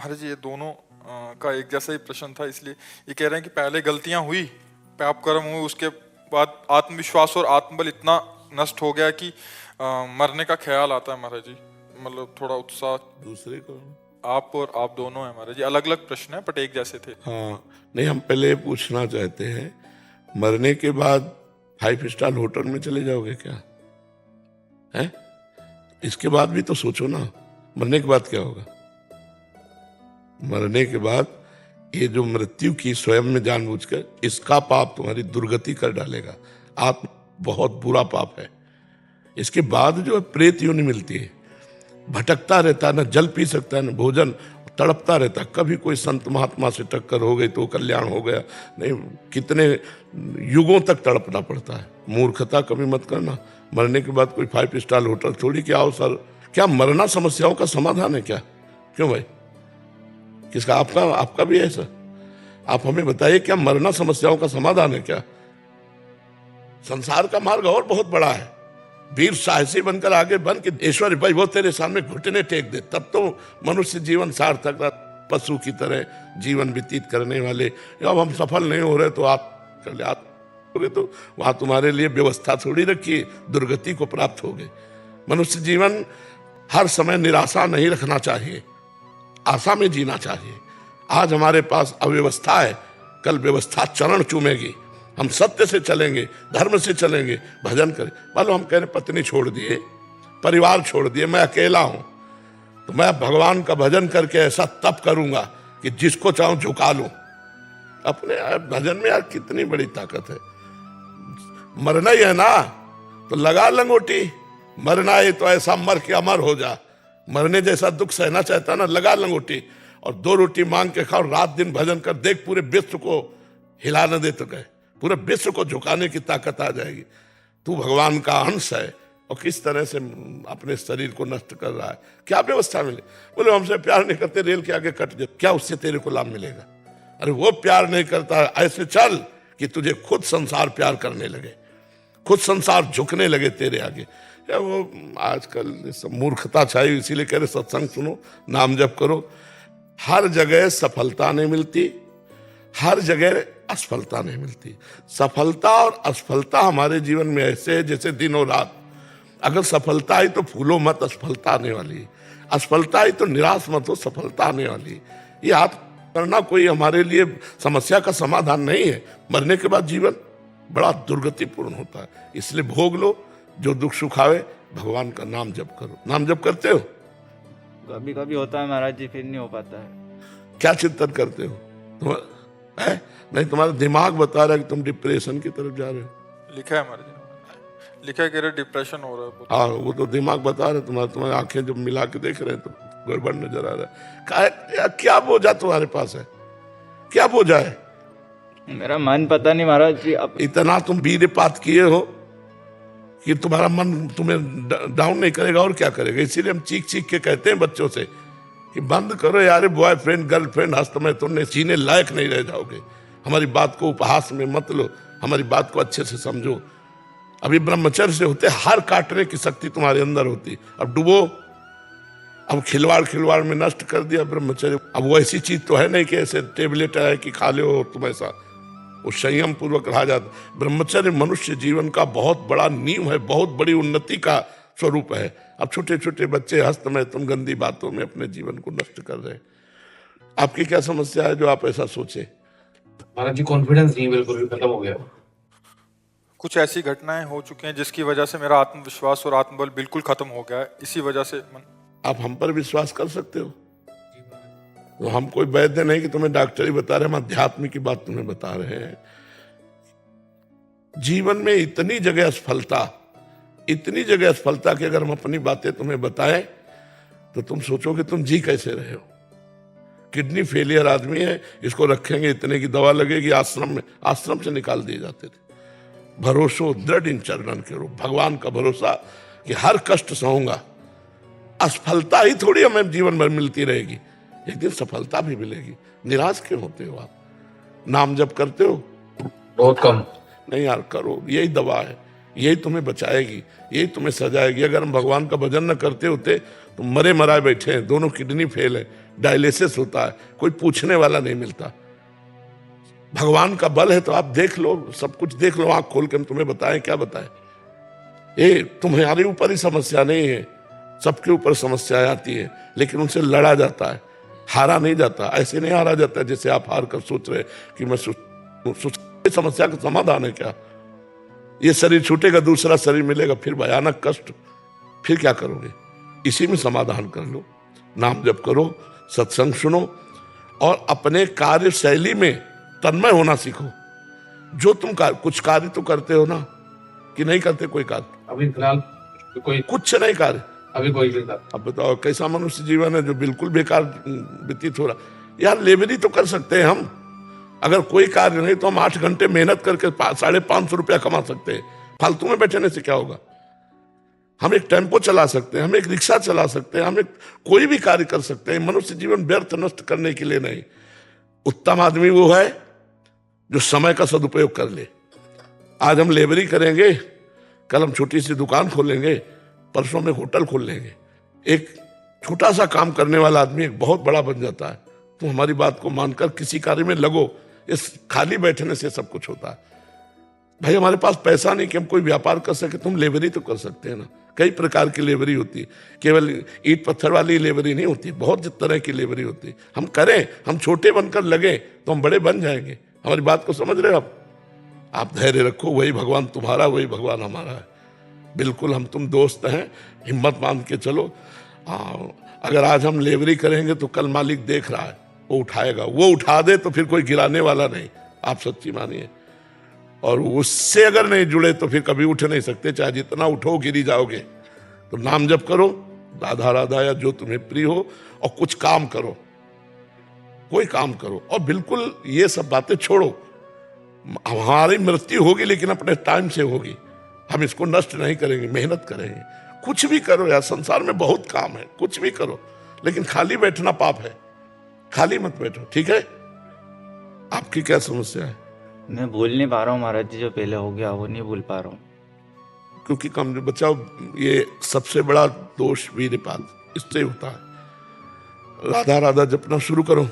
महाराज जी, ये दोनों का एक जैसा ही प्रश्न था, इसलिए ये कह रहे हैं कि पहले गलतियां हुई, पाप कर्म हुए, उसके बाद आत्मविश्वास और आत्मबल इतना नष्ट हो गया कि मरने का ख्याल आता है महाराज जी, मतलब थोड़ा उत्साह। दूसरे को आप और आप दोनों हैं महाराज जी, अलग अलग प्रश्न है बट एक जैसे थे। हाँ, नहीं, हम पहले पूछना चाहते हैं, मरने के बाद 5 स्टार होटल में चले जाओगे क्या? है, इसके बाद भी तो सोचो ना, मरने के बाद क्या होगा? मरने के बाद ये जो मृत्यु की स्वयं में जानबूझकर, इसका पाप तुम्हारी दुर्गति कर डालेगा। आप बहुत बुरा पाप है। इसके बाद जो है प्रेत योनि मिलती है, भटकता रहता है, न जल पी सकता है न भोजन, तड़पता रहता है। कभी कोई संत महात्मा से टक्कर हो गई तो कल्याण हो गया, नहीं कितने युगों तक तड़पना पड़ता है। मूर्खता कभी मत करना। मरने के बाद कोई 5 स्टार होटल थोड़ी कि आओ सर। क्या मरना समस्याओं का समाधान है क्या? क्यों भाई, किसका? आपका भी है सर? आप हमें बताइए, क्या मरना समस्याओं का समाधान है क्या? संसार का मार्ग और बहुत बड़ा है। वीर साहसी बनकर आगे बन के ईश्वर भाई वो तेरे सामने घुटने टेक दे, तब तो मनुष्य जीवन सार्थक। पशु की तरह जीवन व्यतीत करने वाले, अब हम सफल नहीं हो रहे तो आप कर ले, आप तो वहां तुम्हारे लिए व्यवस्था थोड़ी रखी, दुर्गति को प्राप्त हो गए। मनुष्य जीवन हर समय निराशा नहीं रखना चाहिए, आशा में जीना चाहिए। आज हमारे पास अव्यवस्था है, कल व्यवस्था चरण चूमेगी। हम सत्य से चलेंगे, धर्म से चलेंगे, भजन करें। मान लो हम कह रहे पत्नी छोड़ दिए, परिवार छोड़ दिए, मैं अकेला हूं, तो मैं भगवान का भजन करके ऐसा तप करूंगा कि जिसको चाहूं झुका लूं। अपने भजन में यार कितनी बड़ी ताकत है। मरना ही है ना, तो लगा लंगोटी। मरना है तो ऐसा मर के अमर हो जा। मरने जैसा दुख सहना चाहता ना, लगा लंगोटी और 2 रोटी मांग के खाओ, रात दिन भजन कर, देख पूरे विश्व को हिला न दे तो गए, पूरे विश्व को झुकाने की ताकत आ जाएगी। तू भगवान का अंश है और किस तरह से अपने शरीर को नष्ट कर रहा है। क्या व्यवस्था मिले? बोले हमसे प्यार नहीं करते, रेल के आगे कट जाए, क्या उससे तेरे को लाभ मिलेगा? अरे वो प्यार नहीं करता, ऐसे चल कि तुझे खुद संसार प्यार करने लगे, खुद संसार झुकने लगे तेरे आगे। या वो आजकल सब मूर्खता छाई, इसीलिए कह रहे सत्संग सुनो, नाम जप करो। हर जगह सफलता नहीं मिलती, हर जगह असफलता नहीं मिलती। सफलता और असफलता हमारे जीवन में ऐसे है जैसे दिन और रात। अगर सफलता आई तो फूलो मत, असफलता आने वाली। असफलता आई तो निराश मत हो, सफलता आने वाली। ये आप करना कोई हमारे लिए समस्या का समाधान नहीं है। मरने के बाद जीवन बड़ा दुर्गतिपूर्ण होता है, इसलिए भोग लो जो दुख सुख आवे, भगवान का नाम जप करो। नाम जप करते हो? कभी कभी होता है महाराज जी, फिर नहीं हो पाता है। क्या चिंतन करते हो तुम? नहीं, तुम्हारा दिमाग बता रहा है कि तुम डिप्रेशन की तरफ जा रहे हो। लिखा है महाराज जी, लिखा है कह रहे डिप्रेशन हो रहा है बहुत। हाँ, वो तो दिमाग बता रहे, तुम्हारी आंखें जब मिला के देख रहे हैं तो गड़बड़ नजर आ रहा है। क्या बोझा तुम्हारे पास है? क्या बोझा है? मेरा मन पता नहीं महाराज जी। अब इतना तुम वीरपात किए हो कि तुम्हारा मन तुम्हें डाउन नहीं करेगा और क्या करेगा। इसीलिए हम चीख चीख के कहते हैं बच्चों से कि बंद करो यार, बॉयफ्रेंड गर्लफ्रेंड हस्त में तुमने जीने लायक नहीं रह जाओगे। हमारी बात को उपहास में मत लो, हमारी बात को अच्छे से समझो। अभी ब्रह्मचर्य से होते हर काटने की शक्ति तुम्हारे अंदर होती। अब डूबो, अब खिलवाड़ में नष्ट कर दिया ब्रह्मचर्य। अब वो ऐसी चीज तो है नहीं कि ऐसे टेबलेट है कि खा लो और तुम ऐसा, वो संयम पूर्वक रहा जाता। ब्रह्मचर्य मनुष्य जीवन का बहुत बड़ा नींव है, बहुत बड़ी उन्नति का स्वरूप है। अब छोटे छोटे बच्चे हस्त में तुम गंदी बातों में अपने जीवन को नष्ट कर रहे हैं। आपकी क्या समस्या है जो आप ऐसा सोचे? महाराज जी कॉन्फिडेंस नहीं, बिल्कुल भी खत्म हो गया। कुछ ऐसी घटनाएं हो चुकी हैं जिसकी वजह से मेरा आत्मविश्वास और आत्मबल बिल्कुल खत्म हो गया है, इसी वजह से आप हम पर विश्वास कर सकते हो? तो हम कोई वैद्य नहीं कि तुम्हें डॉक्टरी बता रहे, हम अध्यात्म की बात तुम्हें बता रहे हैं। जीवन में इतनी जगह असफलता, इतनी जगह असफलता कि अगर हम अपनी बातें तुम्हें बताएं तो तुम सोचोगे तुम जी कैसे रहे हो। किडनी फेलियर आदमी है, इसको रखेंगे, इतने की दवा लगेगी, आश्रम से निकाल दिए जाते थे। भरोसो दृढ़ इन चरणन के रूप, भगवान का भरोसा कि हर कष्ट सहूंगा। असफलता ही थोड़ी हमें जीवन भर मिलती रहेगी, एक दिन सफलता भी मिलेगी। निराश क्यों होते हो आप? नाम जप करते हो? बहुत कम। नहीं यार, करो, यही दवा है। यही तुम्हें बचाएगी, यही तुम्हें सजाएगी। अगर हम भगवान का भजन न करते होते तो मरे मराए बैठे हैं, दोनों किडनी फेल है, डायलिसिस होता है, कोई पूछने वाला नहीं मिलता। भगवान का बल है तो आप देख लो, सब कुछ देख लो, आंख खोल के हम तुम्हें बताएं, क्या बताएं। ये तुम्हारे ऊपर ही समस्या नहीं है, सबके ऊपर समस्याएं आती है, लेकिन उनसे लड़ा जाता है, हारा नहीं जाता। ऐसे नहीं हारा जाता जैसे आप हार कर सोच रहे कि मैं समस्या का समाधान है क्या। ये शरीर छूटेगा, दूसरा शरीर मिलेगा, फिर भयानक कष्ट, फिर क्या करोगे। इसी में समाधान कर लो, नाम जप करो, सत्संग सुनो और अपने कार्य शैली में तन्मय होना सीखो। जो तुम कुछ कार्य तो करते हो ना, कि नहीं करते कोई कार्य? अभी फिलहाल कोई कुछ नहीं कार्य, अभी कोई नहीं था। अब बताओ कैसा मनुष्य जीवन है जो बिल्कुल बेकार व्यतीत हो रहा। यार लेबरी तो कर सकते हैं हम, अगर कोई कार्य नहीं तो हम 8 घंटे मेहनत करके 550 रुपया कमा सकते हैं। फालतू में बैठने से क्या होगा। हम एक टेम्पो चला सकते हैं, हम एक रिक्शा चला सकते हैं, हम एक कोई भी कार्य कर सकते हैं। मनुष्य जीवन व्यर्थ नष्ट करने के लिए नहीं। उत्तम आदमी वो है जो समय का सदुपयोग कर ले। आज हम लेबरी करेंगे, कल हम छोटी सी दुकान खोलेंगे, परसों में होटल खोल लेंगे। एक छोटा सा काम करने वाला आदमी एक बहुत बड़ा बन जाता है। तुम हमारी बात को मानकर किसी कार्य में लगो। इस खाली बैठने से सब कुछ होता है। भाई हमारे पास पैसा नहीं कि हम कोई व्यापार कर सके, तुम लेबरी तो कर सकते हैं ना। कई प्रकार की लेबरी होती है, केवल ईट पत्थर वाली लेबरी नहीं होती, बहुत तरह की लेबरी होती है। हम करें, हम छोटे बनकर लगे तो हम बड़े बन जाएंगे। हमारी बात को समझ रहे हो आप धैर्य रखो, वही भगवान तुम्हारा, वही भगवान हमारा है। बिल्कुल हम तुम दोस्त हैं, हिम्मत बांध के चलो। अगर आज हम लेबरी करेंगे तो कल मालिक देख रहा है, वो उठाएगा। वो उठा दे तो फिर कोई गिराने वाला नहीं, आप सच्ची मानिए। और उससे अगर नहीं जुड़े तो फिर कभी उठ नहीं सकते, चाहे जितना उठो गिरी जाओगे। तो नाम जप करो, राधा राधा या जो तुम्हें प्रिय हो, और कुछ काम करो, कोई काम करो। और बिल्कुल ये सब बातें छोड़ो। हमारी मृत्यु होगी लेकिन अपने टाइम से होगी, हम इसको नष्ट नहीं करेंगे, मेहनत करेंगे। कुछ भी करो यार, संसार में बहुत काम है, कुछ भी करो, लेकिन खाली बैठना पाप है। खाली मत बैठो, ठीक है। आपकी क्या समस्या है? मैं भूल नहीं पा रहा हूँ महाराज जी, जो पहले हो गया वो नहीं भूल पा रहा हूँ। क्योंकि कम बचाओ, ये सबसे बड़ा दोष वीरपात इससे होता है। राधा राधा जपना शुरू करो,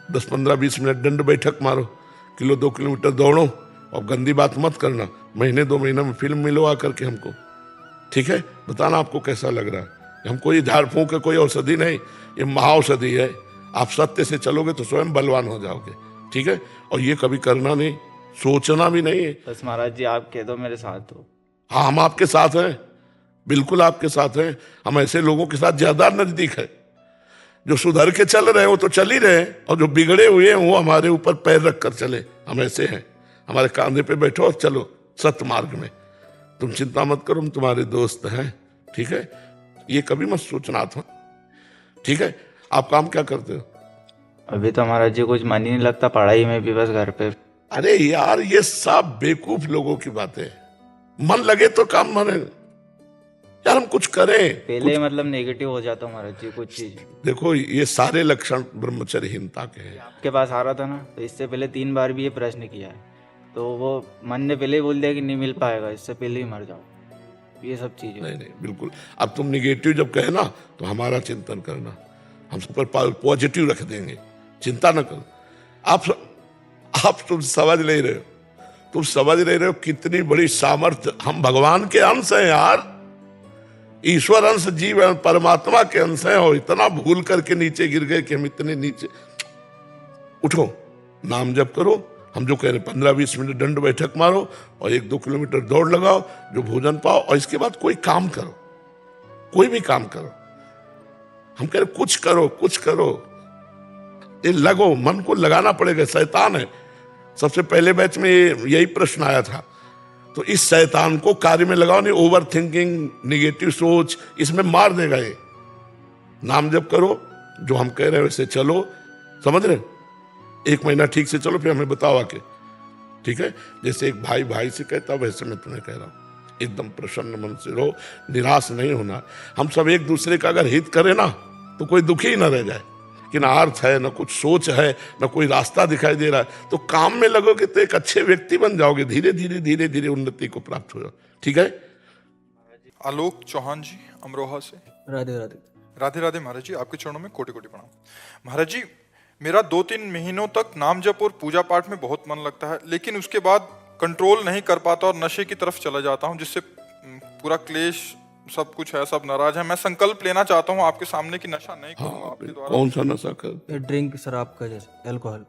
10-15-20 मिनट दंड बैठक मारो, 1-2 किलोमीटर दौड़ो, और गंदी बात मत करना। महीने 2 महीने में फिल्म मिलवा करके हमको, ठीक है, बताना आपको कैसा लग रहा है। हम कोई झाड़ फूंक कोई औषधि नहीं, ये महाऔषधि है। आप सत्य से चलोगे तो स्वयं बलवान हो जाओगे, ठीक है। और ये कभी करना नहीं, सोचना भी नहीं है। बस महाराज जी आप कह दो मेरे साथ हो। हाँ, हम आपके साथ हैं, बिल्कुल आपके साथ हैं। हम ऐसे लोगों के साथ ज्यादा नजदीक है। जो सुधर के चल रहे हैं वो तो चल ही रहे हैं, और जो बिगड़े हुए हैं वो हमारे ऊपर पैर रख कर चले। हम ऐसे हैं, हमारे कांधे पे बैठो और चलो सत्य मार्ग में। तुम चिंता मत करो, हम तुम्हारे दोस्त हैं, ठीक है। ये कभी मत सोचना था, ठीक है। आप काम क्या करते हो? अभी तो महाराज जी कुछ मन ही नहीं लगता पढ़ाई में भी, बस घर पे। अरे यार, ये सब बेवकूफ लोगों की बातें। मन लगे तो काम बने यार, हम कुछ करें। पहले मतलब नेगेटिव हो जाता हूँ महाराज जी कुछ चीज। देखो, ये सारे लक्षण ब्रह्मचर्यहीनता के हैं। आपके पास आ रहा था ना, तो इससे पहले 3 बार भी ये प्रश्न किया है, तो वो मन ने पहले ही बोल दिया कि नहीं मिल पाएगा, इससे पहले ही मर जाओ। ये सब चीजें नहीं, बिल्कुल। अब तुम निगेटिव जब कहे ना तो हमारा चिंतन करना, हम सब पर पॉजिटिव रख देंगे, चिंता न करो। आप तुम समझ नहीं रहे हो, तुम समझ नहीं रहे हो कितनी बड़ी सामर्थ्य। हम भगवान के अंश हैं यार, ईश्वर अंश, जीव परमात्मा के अंश हैं, और इतना भूल करके नीचे गिर गए कि हम इतने नीचे। उठो, नाम जप करो। हम जो कह रहे 15-20 मिनट दंड बैठक मारो, और 1-2 किलोमीटर दौड़ लगाओ, जो भोजन पाओ, और इसके बाद कोई काम करो, कोई भी काम करो। हम कह रहे कुछ करो, कुछ करो, ये लगो, मन को लगाना पड़ेगा। शैतान है, सबसे पहले बैच में यही प्रश्न आया था। तो इस शैतान को कार्य में लगाओ नहीं। ओवर थिंकिंग, निगेटिव सोच, इसमें मार देगा ये। नाम जप करो, जो हम कह रहे हैं वैसे चलो, समझ रहे? 1 महीना ठीक से चलो, फिर हमें बताओ आके, ठीक है। जैसे एक भाई भाई से कहता वैसे मैं तुम्हें कह रहा हूं। एकदम प्रसन्न मन से रहो, निराश नहीं होना। हम सब एक दूसरे का अगर हित करें ना तो कोई दुखी ही ना रह जाए। कि ना अर्थ है, ना कुछ सोच है, ना कोई रास्ता दिखाई दे रहा है, तो काम में लगोगे तो एक अच्छे व्यक्ति बन जाओगे, धीरे धीरे धीरे धीरे उन्नति को प्राप्त हो जाओ। ठीक है। आलोक चौहान जी अमरोहा से। राधे राधे। राधे राधे महाराज जी, आपके चरणों में कोटि कोटि प्रणाम। महाराज जी, मेरा 2-3 महीनों तक नाम जप और पूजा पाठ में बहुत मन लगता है, लेकिन उसके बाद कंट्रोल नहीं कर पाता और नशे की तरफ चला जाता हूँ, जिससे पूरा क्लेश सब कुछ है, सब नाराज है। मैं संकल्प लेना चाहता हूँ आपके सामने कि नशा नहीं करूंगा आपके द्वारा। कौन सा नशा कर? ड्रिंक, शराब का, जैसे अल्कोहल।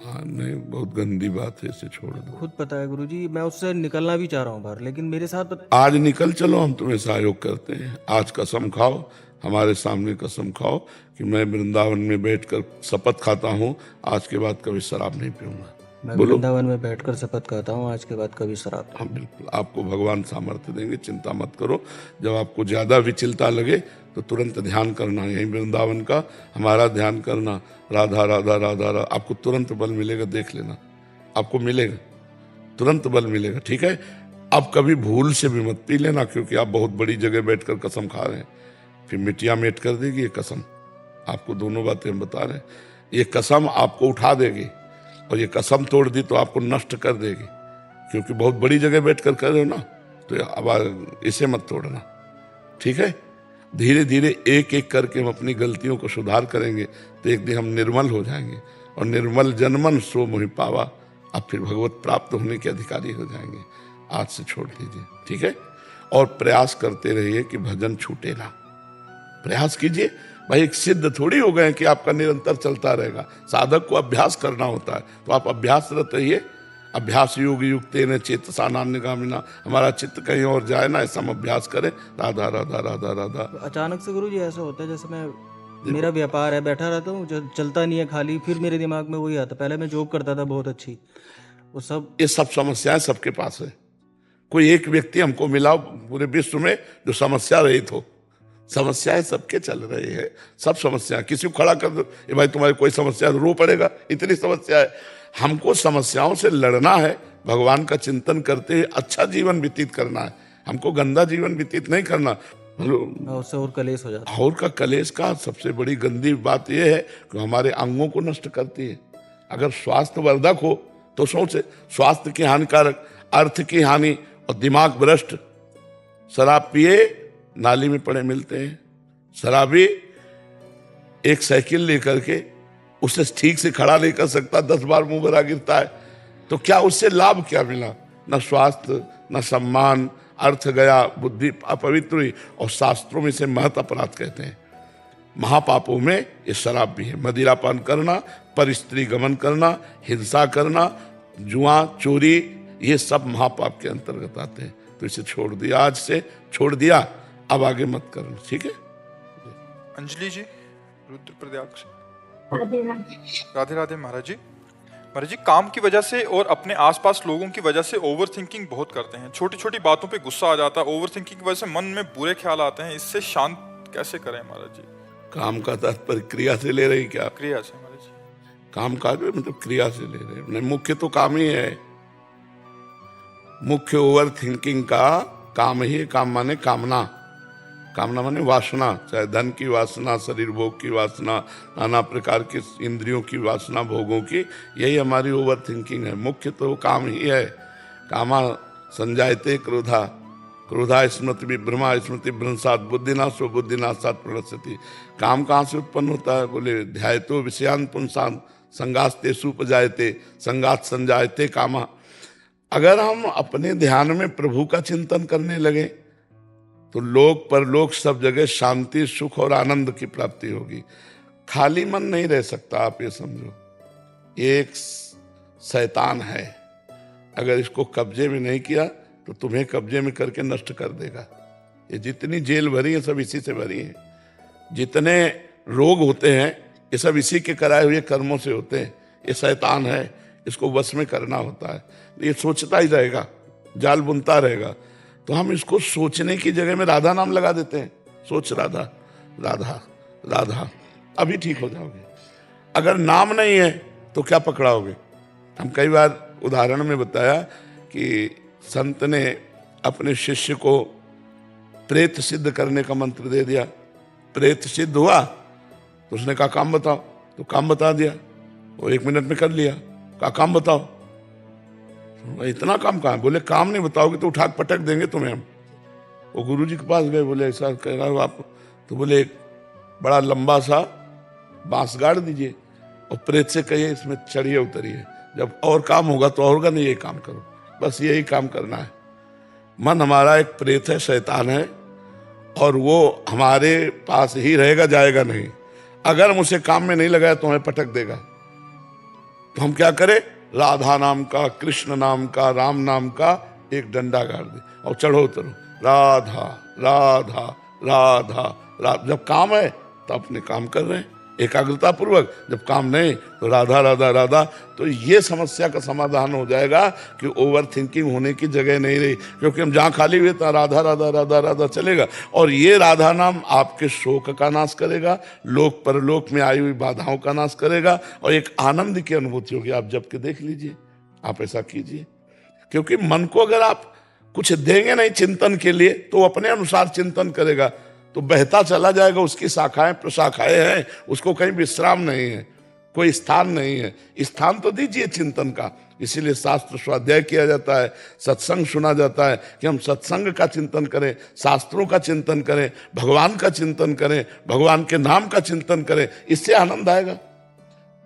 हाँ नहीं, बहुत गंदी बात है, इसे छोड़ दो। खुद पता है गुरुजी, मैं उससे निकलना भी चाह रहा हूँ बाहर, लेकिन मेरे साथ आज निकल चलो, हम तुम्हें सहयोग करते हैं। आज कसम खाओ, हमारे सामने कसम खाओ कि मैं वृंदावन में बैठकर शपथ खाता हूँ, आज के बाद कभी शराब नहीं पीऊंगा। मैं बोलो। वृंदावन में बैठकर शपथ खाता हूँ, आज के बाद कभी शराब। हाँ बिल्कुल, आपको भगवान सामर्थ्य देंगे, चिंता मत करो। जब आपको ज्यादा विचलता लगे तो तुरंत ध्यान करना, यही वृंदावन का हमारा ध्यान करना, राधा राधा राधा राधा, आपको तुरंत बल मिलेगा, देख लेना, आपको मिलेगा, तुरंत बल मिलेगा। ठीक है। अब कभी भूल से भी मत पी लेना, क्योंकि आप बहुत बड़ी जगह बैठकर कसम खा रहे हैं, फिर मिट्टियां मेट कर देगी ये कसम। आपको दोनों बातें हम बता रहे हैं, ये कसम आपको उठा देगी, और ये कसम तोड़ दी तो आपको नष्ट कर देगी, क्योंकि बहुत बड़ी जगह बैठकर कर रहे हो ना, तो अब इसे मत तोड़ना। ठीक है। धीरे धीरे एक एक करके हम अपनी गलतियों को सुधार करेंगे तो एक दिन हम निर्मल हो जाएंगे, और निर्मल जनमन सो मोहि पावा, अब फिर भगवत प्राप्त होने के अधिकारी हो जाएंगे। आज से छोड़ दीजिए। ठीक है। और प्रयास करते रहिए कि भजन छूटे ना, प्रयास कीजिए भाई। एक सिद्ध थोड़ी हो गए कि आपका निरंतर चलता रहेगा, साधक को अभ्यास करना होता है, तो आप अभ्यासरत रहिए। अभ्यास योग युक्ते न चेतसा नान्यगामिना, हमारा चित्त कहीं और जाए ना, ऐसा हम अभ्यास करें। राधा राधा राधा राधा। अचानक से गुरुजी ऐसा होता है जैसे मैं, मेरा व्यापार है, बैठा रहता हूँ, जो चलता नहीं है खाली, फिर मेरे दिमाग में वही आता। पहले मैं जॉब करता था बहुत अच्छी, वो सब, ये सब समस्याएं सबके पास है। कोई एक व्यक्ति हमको मिला पूरे विश्व में जो समस्या रहित हो। समस्याएं सबके चल रही है, सब समस्या। किसी को खड़ा कर दो, ये भाई तुम्हारी कोई समस्या, रो पड़ेगा, इतनी समस्या है। हमको समस्याओं से लड़ना है, भगवान का चिंतन करते हुए अच्छा जीवन व्यतीत करना है, हमको गंदा जीवन व्यतीत नहीं करना। उससे और कलेश हो जाता है। और का कलेश का सबसे बड़ी गंदी बात यह है कि हमारे अंगों को नष्ट करती है। अगर स्वास्थ्य वर्धक हो तो सोचे, स्वास्थ्य की हानिकारक, अर्थ की हानि और दिमाग भ्रष्ट। शराब पिए नाली में पड़े मिलते हैं। शराबी एक साइकिल लेकर के उसे ठीक से खड़ा नहीं कर सकता, 10 बार मुंह भरा गिरता है, तो क्या उससे लाभ क्या मिला? न स्वास्थ्य, न सम्मान, अर्थ गया, बुद्धि अपवित्र हुई, और शास्त्रों में इसे महत अपराध कहते हैं। महापापों में ये शराब भी है। मदिरापान करना, परिस्त्री गमन करना, हिंसा करना, जुआ, चोरी, ये सब महापाप के अंतर्गत आते हैं। तो इसे छोड़ दिया, आज से छोड़ दिया, अब आगे मत करना। ठीक है। अंजलि जी रुद्रप्रयाग से। राधे राधे महाराज जी। महाराज जी, काम की वजह से और अपने आसपास लोगों की वजह से ओवर थिंकिंग बहुत करते हैं। छोटी छोटी बातों पे गुस्सा आ जाता है। ओवर थिंकिंग की वजह से मन में बुरे ख्याल आते हैं। इससे शांत कैसे करें महाराज जी? काम का तात्पर्य क्रिया से ले रही क्या? क्रिया से महाराज जी। काम काज में मतलब क्रिया से ले रहे हैं। मुख्य तो काम ही है। मुख्य ओवर थिंकिंग का काम ही है। काम माने कामना, कामना माने वासना, चाहे धन की वासना, शरीर भोग की वासना, नाना प्रकार की इंद्रियों की वासना, भोगों की, यही हमारी ओवर थिंकिंग है। मुख्य तो काम ही है। कामा संजायते क्रोधा, क्रोधा स्मृति विभ्रमा, स्मृति भ्रंशात बुद्धिनाशो बुद्धिनाशात प्रणश्यति। काम कहाँ से उत्पन्न होता है? बोले ध्यायतो विषयान पुंसान संगास्ते सुपजायते संगात संजायते कामा। अगर हम अपने ध्यान में प्रभु का चिंतन करने लगे तो लोक परलोक सब जगह शांति, सुख और आनंद की प्राप्ति होगी। खाली मन नहीं रह सकता। आप ये समझो, एक शैतान है, अगर इसको कब्जे में नहीं किया तो तुम्हें कब्जे में करके नष्ट कर देगा। ये जितनी जेल भरी है सब इसी से भरी है। जितने रोग होते हैं ये सब इसी के कराए हुए कर्मों से होते हैं। ये शैतान है, इसको वश में करना होता है। ये सोचता ही रहेगा, जाल बुनता रहेगा। तो हम इसको सोचने की जगह में राधा नाम लगा देते हैं। सोच राधा राधा राधा, अभी ठीक हो जाओगे। अगर नाम नहीं है तो क्या पकड़ाओगे? हम कई बार उदाहरण में बताया कि संत ने अपने शिष्य को प्रेत सिद्ध करने का मंत्र दे दिया। प्रेत सिद्ध हुआ तो उसने कहा काम बताओ, तो काम बता दिया, वो 1 मिनट में कर लिया। कहा काम बताओ, तो इतना काम कहाँ है? बोले काम नहीं बताओगे तो उठा के पटक देंगे तुम्हें हम। वो गुरुजी के पास गए, बोले ऐसा कह रहा हो आप, तो बोले एक बड़ा लंबा सा बांस गाड़ दीजिए और प्रेत से कहिए इसमें चढ़िए उतरिए, जब और काम होगा तो और होगा, नहीं ये काम करो, बस यही काम करना है। मन हमारा एक प्रेत है, शैतान है, और वो हमारे पास ही रहेगा, जाएगा नहीं। अगर हम उसे काम में नहीं लगाया तो हमें पटक देगा। तो हम क्या करें? राधा नाम का, कृष्ण नाम का, राम नाम का एक डंडा गाड़ दे और चढ़ो उतरो, राधा राधा राधा राधा। जब काम है तो अपने काम कर रहे हैं एकाग्रता पूर्वक, जब काम नहीं तो राधा राधा राधा। तो ये समस्या का समाधान हो जाएगा कि ओवर थिंकिंग होने की जगह नहीं रही, क्योंकि हम जहाँ खाली हुए तो राधा राधा राधा राधा चलेगा। और ये राधा नाम आपके शोक का नाश करेगा, लोक परलोक में आई हुई बाधाओं का नाश करेगा, और एक आनंद की अनुभूति होगी। आप जब के देख लीजिए, आप ऐसा कीजिए, क्योंकि मन को अगर आप कुछ देंगे नहीं चिंतन के लिए तो अपने अनुसार चिंतन करेगा, तो बहता चला जाएगा। उसकी शाखाएं प्रशाखाएं हैं, उसको कहीं विश्राम नहीं है, कोई स्थान नहीं है। स्थान तो दीजिए चिंतन का। इसीलिए शास्त्र स्वाध्याय किया जाता है, सत्संग सुना जाता है कि हम सत्संग का चिंतन करें, शास्त्रों का चिंतन करें, भगवान का चिंतन करें, भगवान के नाम का चिंतन करें। इससे आनंद आएगा।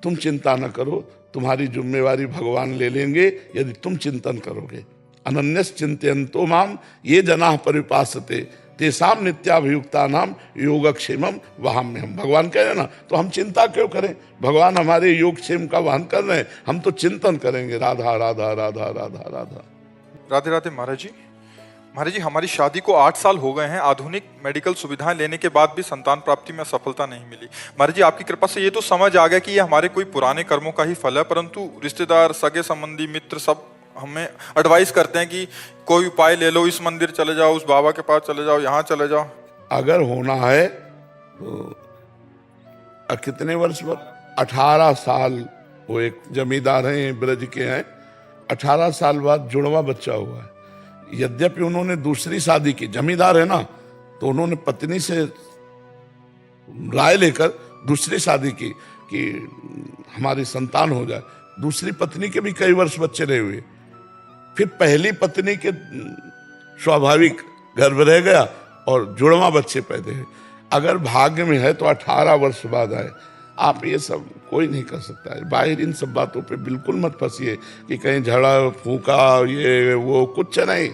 तुम चिंता न करो, तुम्हारी जिम्मेवारी भगवान ले लेंगे यदि तुम चिंतन करोगे। अनन्यस चिंतयन्तो माम ये जनाः परिपासते तेसाम नित्याभियुक्ता नाम योगक्षेमम वहाम्यहम्। भगवान कह रहे ना, तो हम चिंता क्यों करें? भगवान हमारे योगक्षेम का वहन कर रहे हैं, हम तो चिंतन करेंगे राधा राधा राधा राधा राधा। राधे राधे महाराज जी। महाराज जी, हमारी शादी को 8 साल हो गए हैं। आधुनिक मेडिकल सुविधाएं लेने के बाद भी संतान प्राप्ति में सफलता नहीं मिली। महाराज जी, आपकी कृपा से ये तो समझ आ गया कि ये हमारे कोई पुराने कर्मों का ही फल है, परंतु रिश्तेदार, सगे संबंधी, मित्र सब हमें एडवाइस करते हैं कि कोई उपाय ले लो, इस मंदिर चले जाओ, उस बाबा के पास चले जाओ, यहाँ चले जाओ। अगर होना है तो कितने वर्ष बाद? 18 साल। वो एक जमींदार हैं, ब्रज के हैं, 18 साल बाद जुड़वा बच्चा हुआ है। यद्यपि उन्होंने दूसरी शादी की, जमींदार है ना, तो उन्होंने पत्नी से राय लेकर दूसरी शादी की कि हमारी संतान हो जाए। दूसरी पत्नी के भी कई वर्ष बच्चे रहे हुए, फिर पहली पत्नी के स्वाभाविक गर्भ रह गया और जुड़वा बच्चे पैदा हुए। अगर भाग्य में है तो 18 वर्ष बाद आए। आप ये सब कोई नहीं कर सकता है। बाहर इन सब बातों पे बिल्कुल मत फंसिए कि कहीं झड़ा फूका ये वो, कुछ नहीं।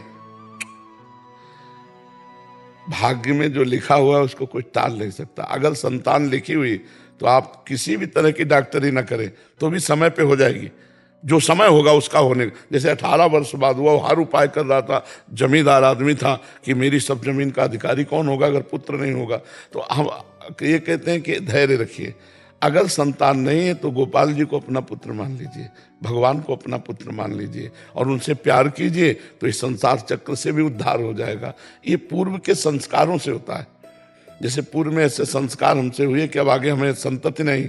भाग्य में जो लिखा हुआ है उसको कोई टाल नहीं सकता। अगर संतान लिखी हुई तो आप किसी भी तरह की डॉक्टरी ना करें तो भी समय पे हो जाएगी। जो समय होगा उसका होने, जैसे 18 वर्ष बाद हुआ, वो हर उपाय कर रहा था, जमींदार आदमी था कि मेरी सब जमीन का अधिकारी कौन होगा अगर पुत्र नहीं होगा। तो हम ये कहते हैं कि धैर्य रखिए। अगर संतान नहीं है तो गोपाल जी को अपना पुत्र मान लीजिए, भगवान को अपना पुत्र मान लीजिए और उनसे प्यार कीजिए, तो इस संसार चक्र से भी उद्धार हो जाएगा। ये पूर्व के संस्कारों से होता है। जैसे पूर्व में ऐसे संस्कार हमसे हुए कि अब आगे हमें संतति नहीं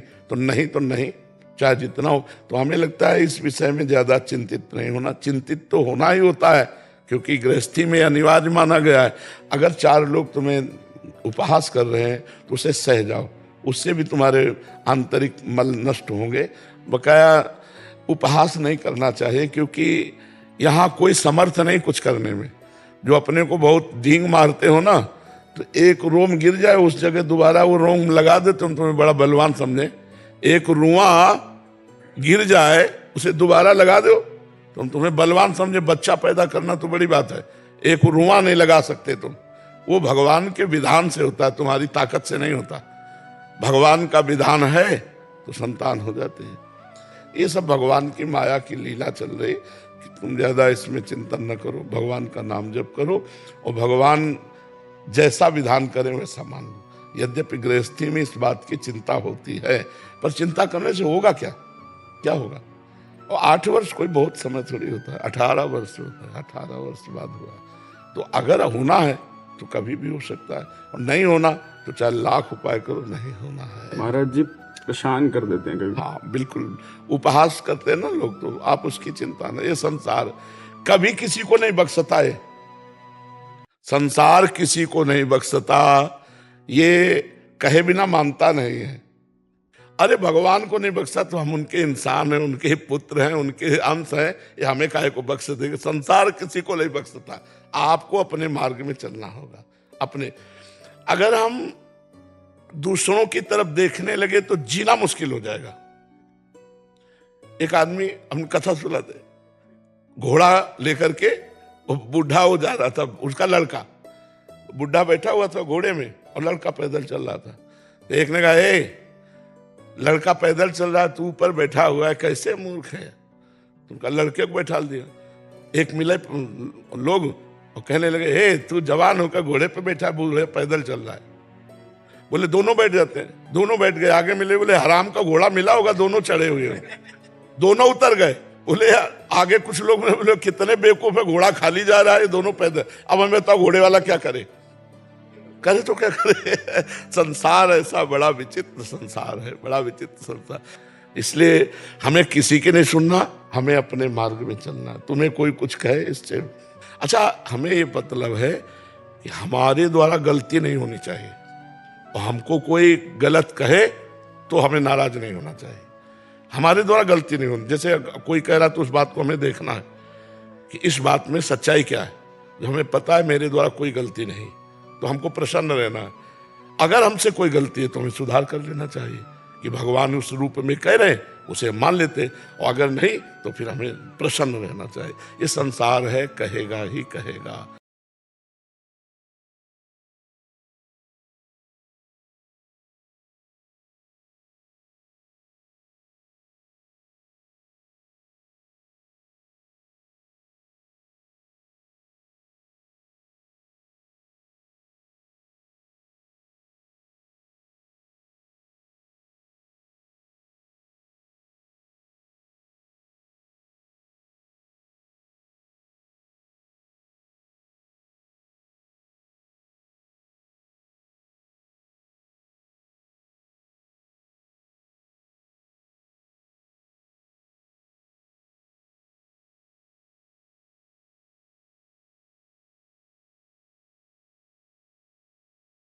तो नहीं, चाहे जितना हो। तो हमें लगता है इस विषय में ज्यादा चिंतित नहीं होना। चिंतित तो होना ही होता है, क्योंकि गृहस्थी में अनिवार्य माना गया है। अगर 4 लोग तुम्हें उपहास कर रहे हैं तो उसे सह जाओ, उससे भी तुम्हारे आंतरिक मल नष्ट होंगे। बकाया उपहास नहीं करना चाहिए, क्योंकि यहाँ कोई समर्थ नहीं कुछ करने में। जो अपने को बहुत डींग मारते हो ना, तो एक रोम गिर जाए उस जगह दोबारा वो रोम लगा दे, तुम तुम्हें बड़ा बलवान समझे। एक रुआ गिर जाए उसे दोबारा लगा दो, तुम्हें बलवान समझे। बच्चा पैदा करना तो बड़ी बात है, एक रुआ नहीं लगा सकते तुम। वो भगवान के विधान से होता है, तुम्हारी ताकत से नहीं होता। भगवान का विधान है तो संतान हो जाते हैं। ये सब भगवान की माया की लीला चल रही कि तुम ज्यादा इसमें चिंतन न करो, भगवान का नाम जप करो और भगवान जैसा विधान करें वैसा मान लो। यद्यपि गृहस्थी में इस बात की चिंता होती है, पर चिंता करने से होगा क्या होगा? और 8 वर्ष कोई बहुत समय थोड़ी होता है, 18 वर्ष होता है। 18 वर्ष बाद हुआ तो अगर होना है तो कभी भी हो सकता है, और नहीं होना तो चाहे लाख उपाय करो, नहीं होना है। महाराज जी परेशान कर देते हैं कभी। हाँ बिल्कुल, उपहास करते हैं ना लोग, तो आप उसकी चिंता न। ये संसार कभी किसी को नहीं बख्शता है, संसार किसी को नहीं बख्शता, ये कहे बिना मानता नहीं है। अरे भगवान को नहीं बख्शा तो हम उनके इंसान हैं, उनके पुत्र हैं, उनके अंश हैं, ये हमें काहे को बख्श देंगे? संसार किसी को नहीं बख्शता। आपको अपने मार्ग में चलना होगा। अपने अगर हम दूसरों की तरफ देखने लगे तो जीना मुश्किल हो जाएगा। एक आदमी, हम कथा सुनाते, घोड़ा लेकर के वो बूढ़ा हो जा रहा था, उसका लड़का, बुढ़ा बैठा हुआ था घोड़े में और लड़का पैदल चल रहा था। तो एक ने कहा, ए लड़का पैदल चल रहा है, तू ऊपर बैठा हुआ है, कैसे मूर्ख है? तुमका लड़के को बैठा दिया। एक मिले लोग और कहने लगे, हे तू जवान होकर घोड़े पे बैठा, बूढ़े पैदल चल रहा है। बोले दोनों बैठ जाते हैं। दोनों बैठ गए। आगे मिले, बोले हराम का घोड़ा मिला होगा, दोनों चढ़े हुए हैं। दोनों उतर गए। बोले आगे कुछ लोग बोले कितने बेवकूफ है, घोड़ा खाली जा रहा है, दोनों पैदल। अब हमें बताओ घोड़े वाला क्या करे? करे तो क्या करे? संसार ऐसा बड़ा विचित्र संसार है, बड़ा विचित्र संसार। इसलिए हमें किसी के नहीं सुनना, हमें अपने मार्ग में चलना। तुम्हें कोई कुछ कहे इससे अच्छा, हमें ये मतलब है कि हमारे द्वारा गलती नहीं होनी चाहिए, और हमको कोई गलत कहे तो हमें नाराज नहीं होना चाहिए। हमारे द्वारा गलती नहीं होनी, जैसे कोई कह रहा तो उस बात को हमें देखना है कि इस बात में सच्चाई क्या है। जो हमें पता है मेरे द्वारा कोई गलती नहीं, तो हमको प्रसन्न रहना है। अगर हमसे कोई गलती है तो हमें सुधार कर लेना चाहिए कि भगवान उस रूप में कह रहे हैं, उसे मान लेते, और अगर नहीं तो फिर हमें प्रसन्न रहना चाहिए। ये संसार है, कहेगा ही कहेगा।